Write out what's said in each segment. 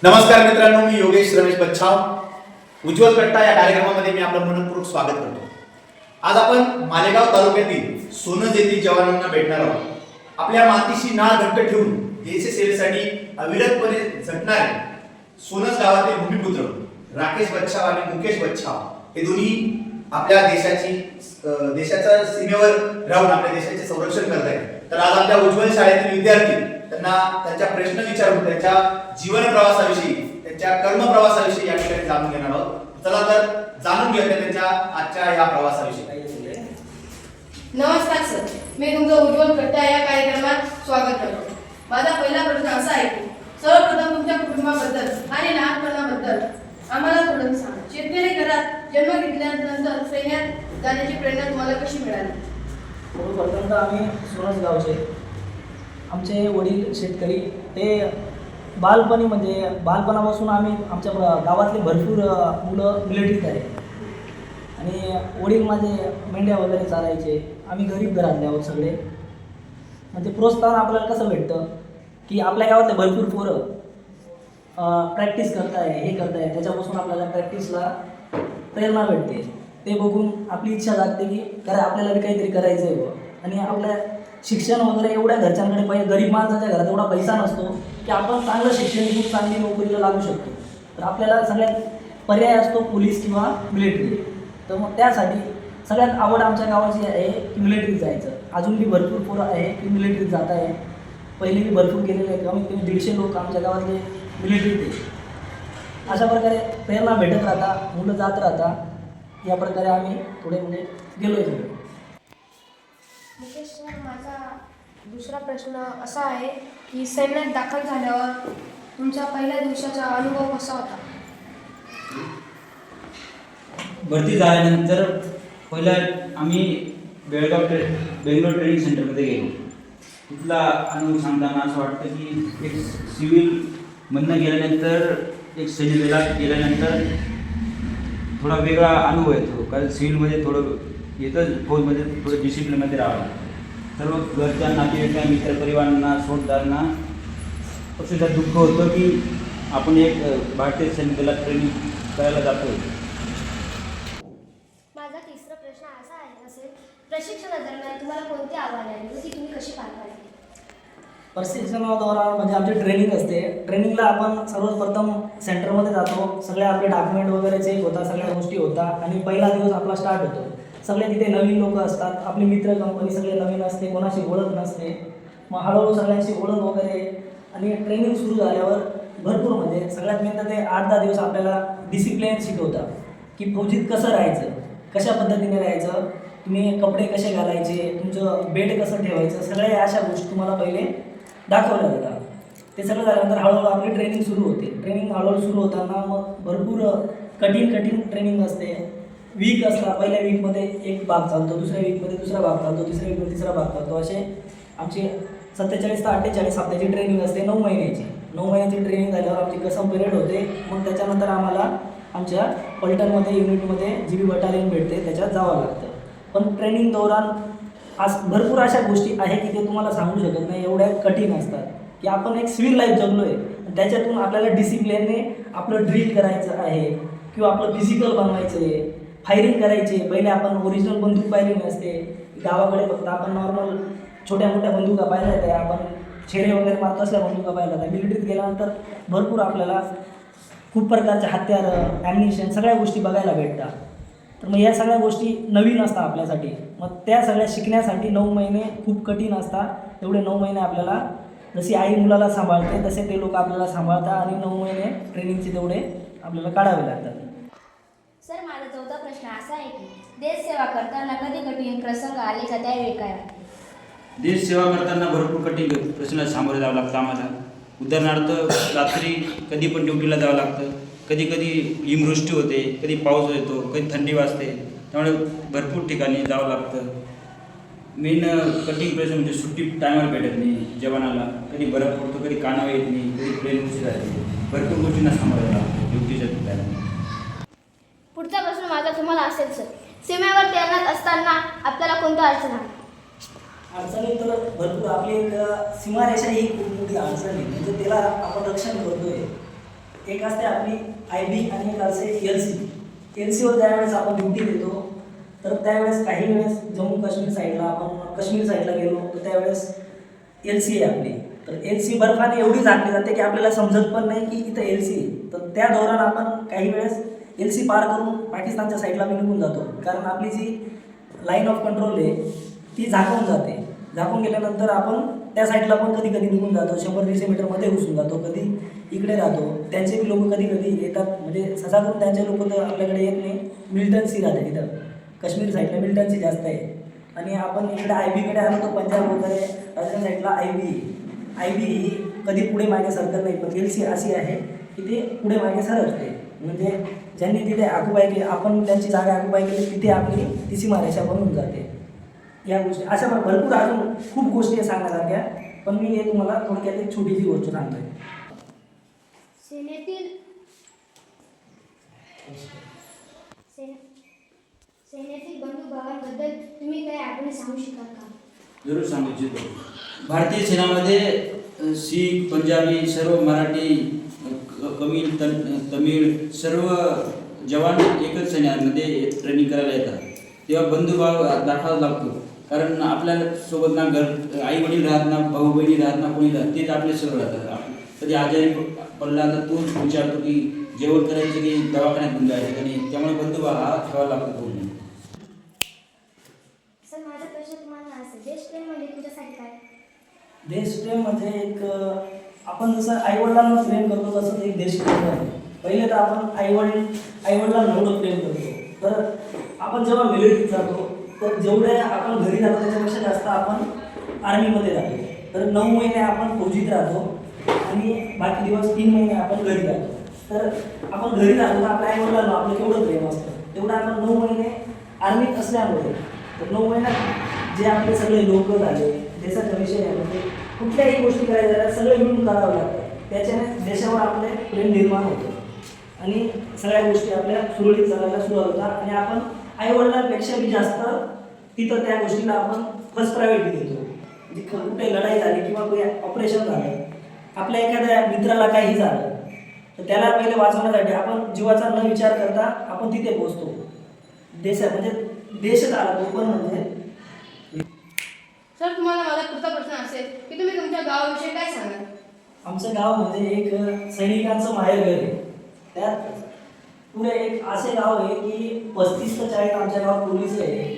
नमस्कार मित्रांनो, मी योगेश रमेश बच्छाव उज्ज्वल कट्टा या कार्यक्रमामध्ये मी आपलं मनपूर्वक स्वागत करतो. आज आपण मालेगाव तालुक्यातील सोनज येथील जवानांना भेटणार आहोत. आपल्या मातीशी नाळ घट्ट ठेवून देशसेवेसाठी अविरतपणे झटणारे सोनज गावातील भूमिपुत्र राकेश बच्छाव आणि मुकेश बच्छाव हे दोन्ही आपल्या देशाच्या सीमेवर राहून आपल्या देशाचे संरक्षण करत आहेत. तर आज आपल्या उज्ज्वल शाळेतील विद्यार्थी त्यांना त्यांच्या प्रश्न विचारून त्यांच्या जीवन प्रवासाविषयी, त्यांच्या कर्म प्रवासाविषयी या ठिकाणी जाणून घेणार आहोत. चला तर जाणून घेऊया त्यांच्या आजच्या या प्रवासाविषयी. नमस्कार सर, मी तुमचं उज्ज्वल कट्टा या कार्यक्रमात स्वागत करतो. माझा पहिला प्रश्न असा आहे की सर्वप्रथम तुमच्या कुटुंबाबद्दल आणि लहानपणाबद्दल आम्हाला थोडं सांगा. शेतकरी घरात जन्म घेतल्यानंतर सैन्यात जाण्याची प्रेरणा तुम्हाला कशी मिळाली? सर्वप्रथम आम्ही सोनज गावचे, आमचे वडील शेतकरी. ते बालपणापासून आम्ही आमच्या गावातले भरपूर मुलं मिलिटरीत आहे आणि वडील माझे मेंढ्या वगैरे चालायचे. आम्ही गरीब घरातले आहोत सगळे. म्हणजे प्रोत्साहन आपल्याला कसं भेटतं की आपल्या गावातले भरपूर पोरं प्रॅक्टिस करताय, हे करताय, त्याच्यापासून आपल्याला प्रॅक्टिसला प्रेरणा भेटते. ते बघून आपली इच्छा लागते की आपल्याला काहीतरी करायचं आहे आणि आपल्या शिक्षण वगैरे एवढ्या घरच्यांकडे पाहिजे. गरीब माणसाच्या घरात एवढा पैसा नसतो की आपण चांगलं शिक्षण घेऊन चांगली नोकरीला लागू शकतो. तर आपल्याला सगळ्यात पर्याय असतो पोलीस किंवा मिलिटरी. तर मग त्यासाठी सगळ्यात आवड आमच्या गावाची आहे की मिलिटरीत जायचं. अजून बी भरपूर पोरं आहे की मिलिटरीत जात आहे. पहिले मी भरपूर केलेले आहे, कमीत कमी 150 लोक आमच्या गावातले मिलिटरीत आहे. अशा प्रकारे प्रेरणा भेटत राहता, मुलं जात राहता. या प्रकारे आम्ही थोडे म्हणजे गेलो आहे सगळे. मुकेश सर, माझा दुसरा प्रश्न असा आहे की सैन्यात दाखल झाल्यावर तुमच्या पहिल्या दिवसाचा अनुभव कसा होता? भरती झाल्यानंतर पहिलं आम्ही बेंगलोर ट्रेनिंग सेंटरमध्ये गेलो. तिथला अनुभव सांगताना असं वाटतं की एक सिव्हिलमधनं गेल्यानंतर एक सैन्य दलात गेल्यानंतर थोडा वेगळा अनुभव येतो. कारण सिव्हिलमध्ये थोडं येतं, फौजमध्ये थोडं डिसिप्लिनमध्ये राहावं लागतं. सर्व घरच्या नातेवाईकांना, मित्रपरिवारांना, सोडदारांना सुद्धा दुःख होतं की आपण एक भारतीय सैन्य दलात ट्रेनिंग करायला जातो. माझा तिसरा प्रश्न असा असेल, प्रशिक्षणादरम्यान तुम्हाला कोणती आव्हाने आली व ती तुम्ही कशी पार पाडली? प्रशिक्षणाद्वारा म्हणजे आमची ट्रेनिंग असते. ट्रेनिंगला आपण सर्वप्रथम सेंटरमध्ये जातो. सगळे आपले डॉक्युमेंट वगैरे चेक होतात, सगळ्या गोष्टी होतात आणि पहिला दिवस आपला स्टार्ट होतो. सगळे तिथे नवीन लोक असतात, आपली मित्र कंपनी सगळे नवीन असते, कोणाशी ओळख नसते. मग हळूहळू सगळ्यांची ओळख वगैरे आणि ट्रेनिंग सुरू झाल्यावर भरपूर म्हणजे सगळ्यात मेन तर ते 8-10 दिवस आपल्याला डिसिप्लिन शिकवतात की फौजीत कसं राहायचं, कशा पद्धतीने राहायचं, तुम्ही कपडे कसे घालायचे, तुमचं बेड कसं ठेवायचं, सगळ्या अशा गोष्टी तुम्हाला पहिले दाखवल्या जातात. ते सगळं झाल्यानंतर हळूहळू आपली ट्रेनिंग सुरू होते. ट्रेनिंग हळूहळू सुरू होताना मग भरपूर कठीण ट्रेनिंग असते. वीक असला, पहिल्या वीकमध्ये एक भाग चालतो, दुसऱ्या वीकमध्ये दुसरा भाग चालतो, तिसऱ्या वीकमध्ये तिसरा भाग चालतो. असे आमची 47 ते 48 हप्त्याची ट्रेनिंग असते, 9 महिन्याची. 9 महिन्याची ट्रेनिंग झाल्यावर आमची कसम पिरियड होते. मग त्याच्यानंतर आम्हाला आमच्या पलटनमध्ये, युनिटमध्ये GB बटालियन भेटते, त्याच्यात जावं लागतं. पण ट्रेनिंग दौरान आज भरपूर अशा गोष्टी आहे की ते तुम्हाला सांगू शकत नाही, एवढ्या कठीण असतात की आपण एक सिव्हिल लाईफ जगलो आहे. त्याच्यातून आपल्याला डिसिप्लिनने आपलं ड्रिल करायचं आहे किंवा आपलं फिजिकल बनवायचं आहे, फायरिंग करायची. पहिले आपण ओरिजिनल बंदूक पाहिली नसते. गावाकडे फक्त आपण नॉर्मल छोट्या मोठ्या बंदुका पाहिल्या त्या, आपण छेरे वगैरे मारत असल्या बंदुका पाहिल्या त्या. मिलिटरीत गेल्यानंतर भरपूर आपल्याला खूप प्रकारचे हत्यारं, ॲम्युनिशन, सगळ्या गोष्टी बघायला भेटतात. तर मग या सगळ्या गोष्टी नवीन असतात आपल्यासाठी. मग त्या सगळ्या शिकण्यासाठी 9 महिने खूप कठीण असतात. तेवढे 9 महिने आपल्याला जशी आई मुलाला सांभाळते तसे ते लोक आपल्याला सांभाळतात आणि 9 महिने ट्रेनिंगचे तेवढे आपल्याला काढावे लागतात. सर, माझा चौथा प्रश्न असा आहे की देशसेवा करताना कधी कठीण प्रसंग आले का, त्यावेळी काय वाटते? देश सेवा करताना भरपूर कठीण प्रश्नाला सामोरे जावं लागतं आम्हाला. उदाहरणार्थ रात्री कधी पण ड्युटीला जावं लागतं. कधी कधी हिमवृष्टी होते, कधी पाऊस येतो, कधी थंडी वाजते. त्यामुळे भरपूर ठिकाणी जावं लागतं. मेन कठीण प्रश्न म्हणजे सुट्टी टायमाला भेटत नाही जवानाला. कधी बरफ पडतो, कधी कानावर येत नाही, कधी प्लेन उशीर राहते. भरपूर गोष्टींना सामोरे जावं लागतं ड्युटीच्या ठिकाणी. पुढचा प्रश्न माझा तुम्हाला असेल सर, सीमेवर तैनात असताना आपल्याला कोणत्या अडचण आली? अडचणी तर भरपूर. आपली एक सीमारेषा ही खूप मोठी अडचण आहे. म्हणजे त्याला आपण रक्षण करतोय एक असते आपली IB आणि एक असते LC. LCवर ज्यावेळेस आपण ड्युटी देतो तर त्यावेळेस काही वेळेस जम्मू काश्मीर साईडला आपण काश्मीर साईडला गेलो तर त्यावेळेस LC आहे आपली. तर LC बर्फाने एवढी झाकली जाते की आपल्याला समजत पण नाही की इथं LC आहे. तर त्या दौरान आपण काही वेळेस LC पार करून पाकिस्तानच्या साईडला मी निघून जातो, कारण आपली जी लाईन ऑफ कंट्रोल आहे ती झाकून जाते. झाकून गेल्यानंतर आपण त्या साईडला पण कधी कधी निघून जातो, 100-150 मीटरमध्ये घुसून जातो, कधी इकडे राहतो. त्यांचे लोक कधी कधी येतात, म्हणजे सहसा करून त्यांचे लोक तर आपल्याकडे येत नाही. मिलिटन्सी राहते तिथं, काश्मीर साईडला मिलिटन्सी जास्त आहे. आणि आपण इकडे IBकडे आलो तर पंजाब वगैरे राजस्थान साईडला IB ही कधी पुढे मागे सरकत नाही, पण LC अशी आहे की ते पुढे मागे सरकते. म्हणजे ज्यांनी तिथे आकुपाय केली, आपण त्यांची जागा आकुपाय केली, तिथे आपली ती सीमारेषा बनून जाते. या गोष्टी अशा भरपूर अजून खूप गोष्टी आहे सांगण्यासारख्या, पण मी हे तुम्हाला थोडक्यात एक छोटीशी गोष्ट सांगतोय. सेनेतील बंधुभावांबद्दल तुम्ही काही आठवणी सांगू शकाल का? जरूर सांगू इच्छितो. भारतीय सेनामध्ये शीख, पंजाबी, सर्व मराठी, तमिळ सर्व जवान एकच सैन्यामध्ये ट्रेनिंग करायला येतात. तेव्हा बंधुभाव दाखवावा लागतो, कारण आपल्या सोबत ना घर आई वडील राहत ना, भाऊ बहिणी राहत ना, कोणी राहत, तेच आपले सर्व राहतात. कधी आजारी पडला तर तोच विचारतो की जेवण करायचं की दवाखान्यात घेऊन जायचं का नाही. त्यामुळे बंधुभाव हा ठेवावा लागतो पूर्ण. सर, माझा प्रश्न तुम्हाला असेल, देशप्रेम म्हणजे तुमच्यासाठी काय? देशप्रेम म्हणजे एक आपण जसं आईवडिलांना प्रेम करतो तसंच एक देशप्रेम आहे. पहिले तर आपण आईवडिलांना एवढं प्रेम करतो, तर आपण जेव्हा मिलिटरीत जातो तर जेवढे आपण घरी राहतो त्याच्यापेक्षा जास्त आपण आर्मीमध्ये राहतो. तर 9 महिने आपण फौजीत राहतो आणि बाकी दिवस 3 महिने आपण घरी राहतो. तर आपण घरी राहतो तर आपल्या आईवडिलांना आपलं केवढं प्रेम असतं, तेवढं आपण 9 महिने आर्मीत असल्यामुळे, तर 9 महिन्यात जे आपले सगळे लोक झाले, देशाच्या विषयामध्ये कुठल्याही गोष्टी करायच्या झाल्या सगळे मिळून करावं लागतं. त्याच्याने देशावर आपले प्रेम निर्माण होतं आणि सगळ्या गोष्टी आपल्या सुरळीत चालायला सुरुवात होतात. आणि आपण आईवडिलांपेक्षा बी जास्त तिथं त्या गोष्टीला आपण फर्स्ट प्रायोरिटी देतो. म्हणजे कुठे लढाई झाली किंवा काही ऑपरेशन झालं, आपल्या एखाद्या मित्राला काही झालं तर त्याला पहिले वाचवण्यासाठी आपण जीवाचा न विचार करता आपण तिथे पोहोचतो. म्हणजे देशच आला तो पण म्हणजे. सर, तुम्हाला माझा पुढचा प्रश्न असेल की तुम्ही तुमच्या गावाविषयी काय सांगाल? आमचं गाव म्हणजे एक सैनिकांचं माहेरघर आहे. त्यात पुढे एक असे गाव आहे की 35 ते 40 आमच्या गावात पोलीस आहे.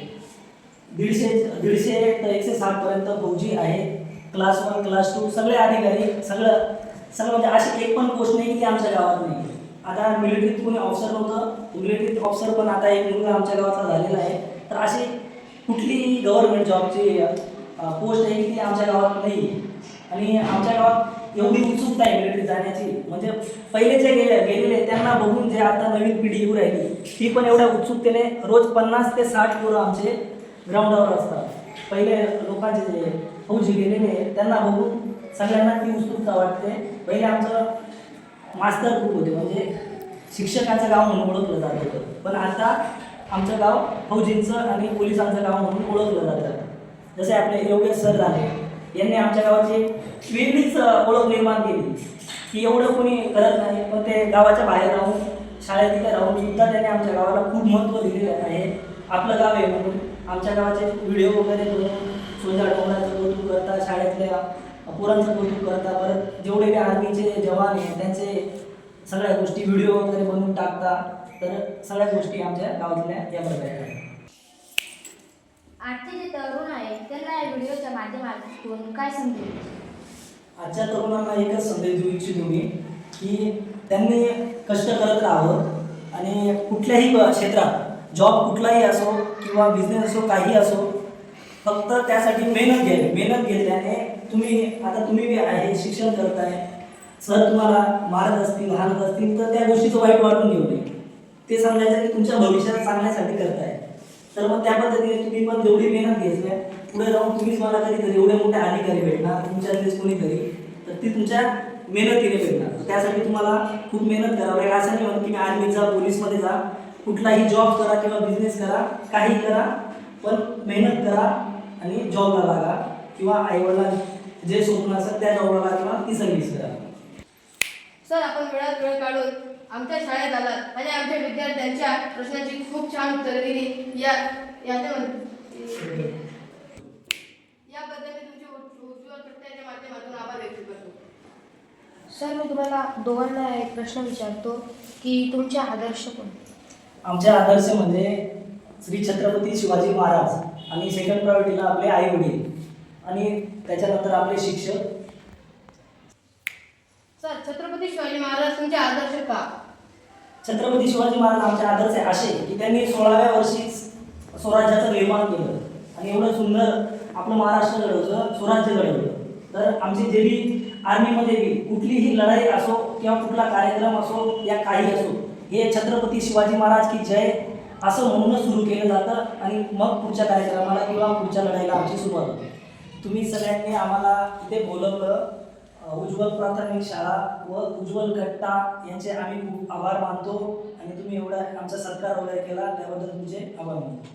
150 ते 160 पर्यंत फौजी आहेत. क्लास 1, क्लास 2 सगळे अधिकारी, सगळं म्हणजे अशी एक पण पोस्ट नाही की आमच्या गावात नाही. आता मिलिटरीत कोणी ऑफिसर नव्हतं, मिलिटरीत ऑफिसर पण आता एक मुलगा आमच्या गावाचा झालेला आहे. तर अशी कुठलीही गव्हर्नमेंट जॉबची पोस्ट आहे की ती आमच्या गावात नाही. आणि आमच्या गावात एवढी उत्सुकता आहे मिलिटरीत जाण्याची, म्हणजे पहिले जे गेलेले त्यांना बघून जे आता नवीन पिढी येऊ राहिली ती पण एवढ्या उत्सुकतेने रोज 50 ते 60 पोरं आमचे ग्राउंडावर असतात. पहिले लोकांचे जे फौजी गेलेले त्यांना बघून सगळ्यांना ती उत्सुकता वाटते. पहिले आमचं मास्तर खूप होते, म्हणजे शिक्षकांचं गाव म्हणून ओळखलं जात होतं, पण आता आमचं गाव फौजींचं आणि पोलिसांचं गाव म्हणून ओळखलं जातं. जसे आपले योगेश सर झाले, यांनी आमच्या गावाची वेगळीच ओळख निर्माण केली की एवढं कोणी करत नाही, पण ते गावाच्या बाहेर राहून शाळेत तिथे राहून सुद्धा त्यांनी आमच्या गावाला खूप महत्त्व दिलेलं आहे. आपलं गाव आहे म्हणून आमच्या गावाचे व्हिडिओ वगैरे करून सोजा डोंगराचं कौतुक करता, शाळेतल्या पोरांचं कौतुक करता, परत जेवढे काही आर्मीचे जवान आहे त्यांचे सगळ्या गोष्टी व्हिडिओ वगैरे बनवून टाकता. तर सगळ्या गोष्टी आमच्या गावातल्या या प्रकारे आहेत. आजचे जे तरुण आहेत त्यांना या व्हिडिओच्या माध्यमातून काय समजेल? आजच्या तरुणांना एकच संदेश देऊ इच्छितो मी की त्यांनी कष्ट करत राहावं आणि कुठल्याही क्षेत्रात जॉब कुठलाही असो किंवा बिझनेस असो काही असो, फक्त त्यासाठी मेहनत घ्यावी. मेहनत घेतल्याने तुम्ही बी आहे, शिक्षण करताय, सर तुम्हाला मारत असतील, लहानत असतील तर त्या गोष्टीचं वाईट वाटून घेऊ नये. ते समजायचं की तुमच्या भविष्यात चांगल्यासाठी करताय. तर मग त्या पद्धतीने तुम्ही पण जेवढी मेहनत घेतल्या पुढे जाऊन तुम्हीच मला कधीतरी एवढे मोठे अधिकारी भेटणार तुमच्यातलेच कोणीतरी, तर ती तुमच्या मेहनतीने भेटणार. त्यासाठी तुम्हाला खूप मेहनत करावं लागेल. असं नाही म्हणत की मी आर्मीत जा, पोलीसमध्ये जा, कुठलाही जॉब करा किंवा बिझनेस करा, काही करा, पण मेहनत करा आणि जॉबला लागा किंवा आईवडिलांना जे स्वप्न असतात त्या जॉबला लागा किंवा ती सर्व्हिस करा. सर, आपण वेळात वेळ काढून आमच्या शाळेत आलात आणि आमच्या विद्यार्थ्यांच्या प्रश्नांची खूप छान उत्तरे दिली. याबद्दल मी तुमचे उज्ज्वल प्रत्ययाच्या माध्यमातून आभार व्यक्त करतो. सर, मी तुम्हाला दोघांना एक प्रश्न विचारतो की तुमचे आदर्श कोण? आमचे आदर्श म्हणजे श्री छत्रपती शिवाजी महाराज आणि सेकंड प्रायोरिटीला आपले आई वडील आणि त्याच्यानंतर आपले शिक्षक. सर, छत्रपती शिवाजी महाराज तुमचे आदर्श का? छत्रपती शिवाजी महाराज आमचे आदर्श आहे असे की त्यांनी 16व्या वर्षी स्वराज्याचं निर्माण केलं आणि एवढं सुंदर आपलं महाराष्ट्र घडवलं, स्वराज्य घडवलं. तर आमची जे बी आर्मीमध्ये बी कुठलीही लढाई असो किंवा कुठला कार्यक्रम असो या काही असो, हे छत्रपती शिवाजी महाराज की जय असं म्हणूनच सुरू केलं जातं आणि मग पुढच्या कार्यक्रमाला किंवा पुढच्या लढाईला आमची सुरुवात होते. तुम्ही सगळ्यांनी आम्हाला इथे बोलवलं. उज्ज्वल प्राथमिक शाळा व उज्ज्वल कट्टा यांचे आम्ही खूप आभार मानतो आणि तुम्ही एवढा आमचा सत्कार वगैरे केला त्याबद्दल तुमचे आभार मानतो.